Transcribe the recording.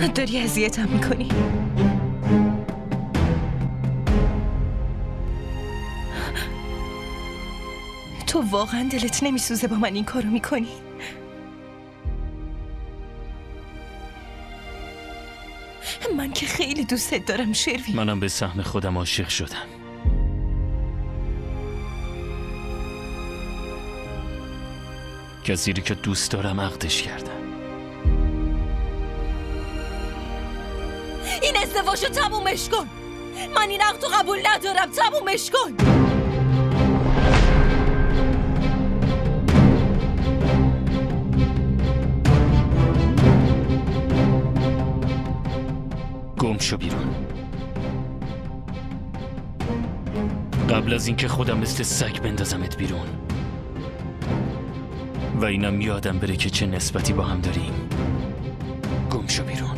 داری اذیتم میکنی. تو واقعا دلت نمیسوزه با من این کارو میکنی؟ من که خیلی دوستت دارم شروین. منم به سهم خودم عاشق شدم. کسی رو که دوست دارم عقدش کردم. این ازدواجو تمومش کن. من این عقدو قبول ندارم. تمومش کن. گم شو بیرون. قبل از اینکه خودم مثل سگ بندازمت بیرون. و اینم یادم بره که چه نسبتی با هم داریم. گم شو بیرون.